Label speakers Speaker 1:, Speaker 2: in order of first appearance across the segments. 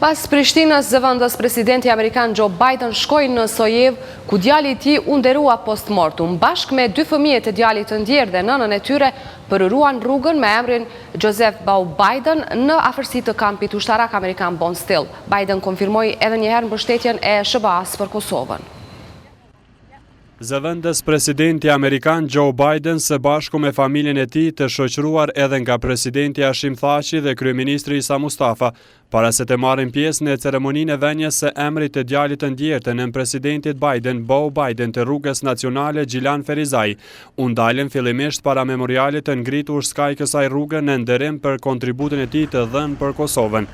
Speaker 1: Pas Prishtinës, zëvendës presidenti Amerikan Joe Biden shkoi në Sojev, ku djali i tij u nderua post-mortem. Bashkë me 2 fëmijët e djalit të ndjerë dhe nënën e tyre, përëruan rrugën me emrin Joseph Beau Biden në afërsi të kampit ushtarak amerikan Bondsteel. Biden konfirmoi edhe një herë mbështetjen e SBA-s për Kosovën.
Speaker 2: Zëvendës presidenti Amerikan Joe Biden së bashku me familjen e tij të shoqëruar edhe nga presidenti Hashim Thaçi dhe kryeministri Isa Mustafa, para se të marrin pjesë në ceremoninë e vënies së emrit të djalit të ndjerë të nën presidentit Biden, Beau Biden, të rrugës nacionale Gjilan Ferizaj. U ndalën fillimisht para memorialit të ngritur skaj kësaj rruge në nderim për kontributin e tij të dhënë për Kosovën.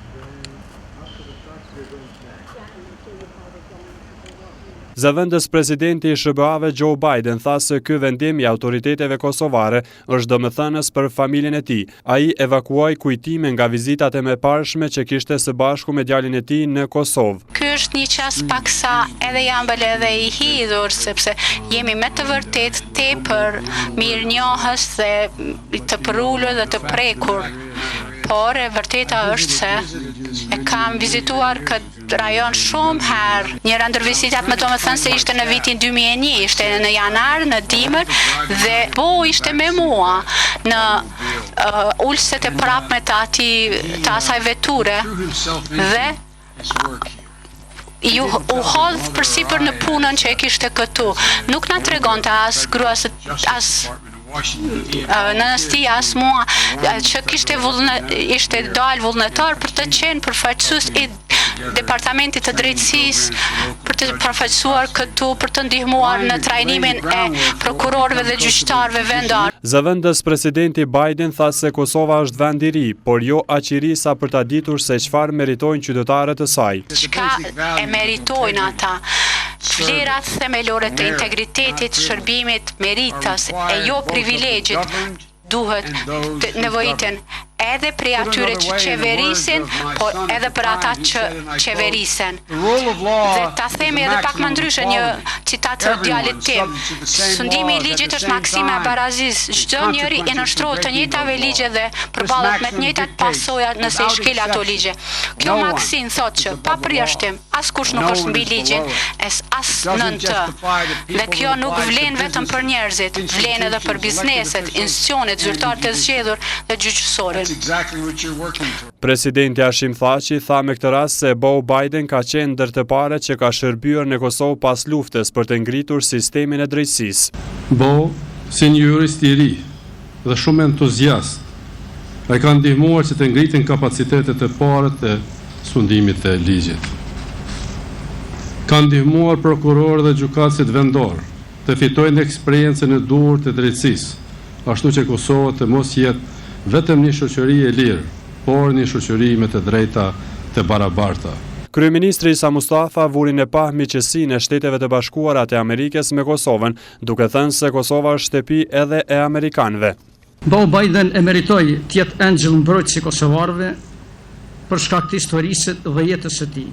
Speaker 2: Zëvendës presidenti i SBA-ve Joe Biden tha se ky vendim i autoriteteve kosovare është domethënës për familjen e tij. Ai evakuoi kujtime nga vizitat e mëparshme që kishte së bashku me djalin e tij në Kosovë.
Speaker 3: Ky është një qas paksa edhe i ëmbël edhe i hidhur, sepse jemi me të vërtet tepër mirënjohës dhe të përullur dhe të prekur. Por e vërteta është se e kam vizituar këtë rajon shumë herë. Njëra ndër vizitat më të thënë se ishte në vitin 2001, ishte në janar, në dimër, dhe ishte me mua në ulset e prapme të asaj veture dhe u hodh përsipër në punën që e kishte këtu. Nuk na tregonte as gruas as nënës tij as mua që ishte dalë vullnetar për të qenë përfaqësues i Departamentit të Drejtësisë, për të përfaqësuar këtu, për të ndihmuar në trajnimin e prokurorëve dhe gjyqtarëve vendar.
Speaker 2: Zëvendës presidenti Biden tha se Kosova është vend i ri, por jo aq i ri sa për ta ditur se çfarë meritojnë qytetarët e saj.
Speaker 3: Çka e meritojnë ata? Vlerat themelore të integritetit, shërbimit, meritës e jo privilegjit duhet të nevojiten edhe prej atyre që qeverisin, por edhe për ata që qeverisen. Dhe ta themi edhe pak më ndryshe një citat të djalit tim. Sundimi i ligjit është maksima e barazis. Çdo njeri i nënshtrohet të njëjtave ligje dhe përballet me të njëjtat pasoja nëse i shkel ato ligje. Kjo maksim thotë që pa përjashtim askush nuk është mbi ligjin, as nën të. Dhe kjo nuk vlen vetëm për njerëzit, vlen edhe për bizneset, institucionet, zyrtarët e zgjedhur dhe gjyqësorët.
Speaker 2: Presidenti Hashim Thaçi tha me këtë rast se Beau Biden ka qenë ndër të parët që ka shërbyer në Kosovë pas luftës për të ngritur sistemin e drejtësisë.
Speaker 4: Beau, si një jurist i ri dhe shumë entuziast, ai ka ndihmuar që të ngritin kapacitetet e para të sundimit të ligjit. Ka ndihmuar prokurorë dhe gjykatësit vendor të fitojnë eksperiencën e duhur të drejtësisë, ashtu që Kosova të mos jetë vetëm një shoqëri e lirë, por një shoqëri me të drejta të barabarta.
Speaker 2: Kryeministri Isa Mustafa vuri në pahmiqësinë e Shteteve të Bashkuara të Amerikës me Kosovën, duke thënë se Kosova është shtëpi edhe e amerikanëve.
Speaker 5: Beau Biden e meritoi të jetë angjëll mbrojtës i kosovarëve për shkak të historisë dhe jetës së tij.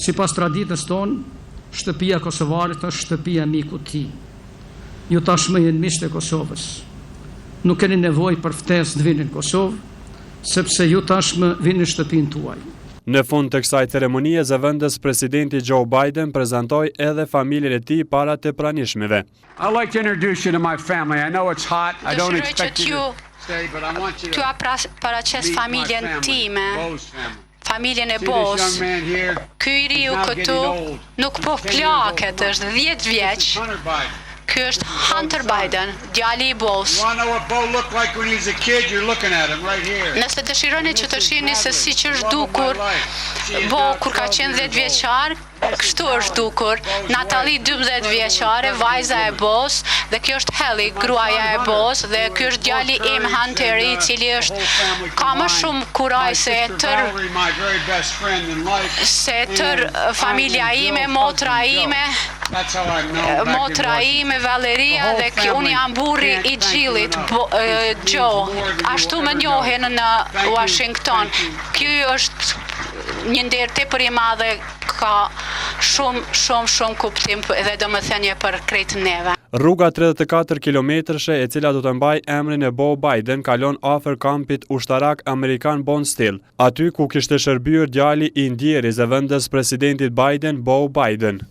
Speaker 5: Sipas traditës tonë, shtëpia kosovarit është shtëpia mikut të tij. Ju tashmë jeni miqtë e Kosovës. Nuk keni nevojë për ftesë të vini në Kosovë, sepse ju tashmë vini në shtëpinë tuaj.
Speaker 2: Në fund të kësaj ceremonie, zëvendës presidenti Joe Biden prezantoi edhe familjen e tij para të pranishmëve.
Speaker 6: I'd like to introduce you to my family. I know it's hot. I don't expect you to stay, but I want you to
Speaker 3: paraqes familjen time. Familjen e Bos. Ky i riu këtu nuk po plaket, është 10 vjeç. Ky është Hunter Biden, djali i Bos. Nëse dëshironi që të shihni se si që është dukur Bo kur ka qenë 10 vjeçar, kështu është dukur. Natalie 12 vjeçare, vajza e Bos, dhe kjo është Helly, gruaja e Bos, dhe ky është djali im Hunter, i cili ka më shumë kuraj se tër familja ime, motra ime Valeria, dhe unë jam burri i Gjillit, Joe. Ashtu më njohin në Washington. Ky është një nder tepër i madh, ka shumë kuptim edhe domethënie për krejt neve.
Speaker 2: Rruga 34 kilometrshe e cila do të mbaj emrin e Joe Biden kalon afër kampit ushtarak amerikan Bondsteel, aty ku kishte shërbyer djali i ndjeris e vendes presidentit Biden, Beau Biden.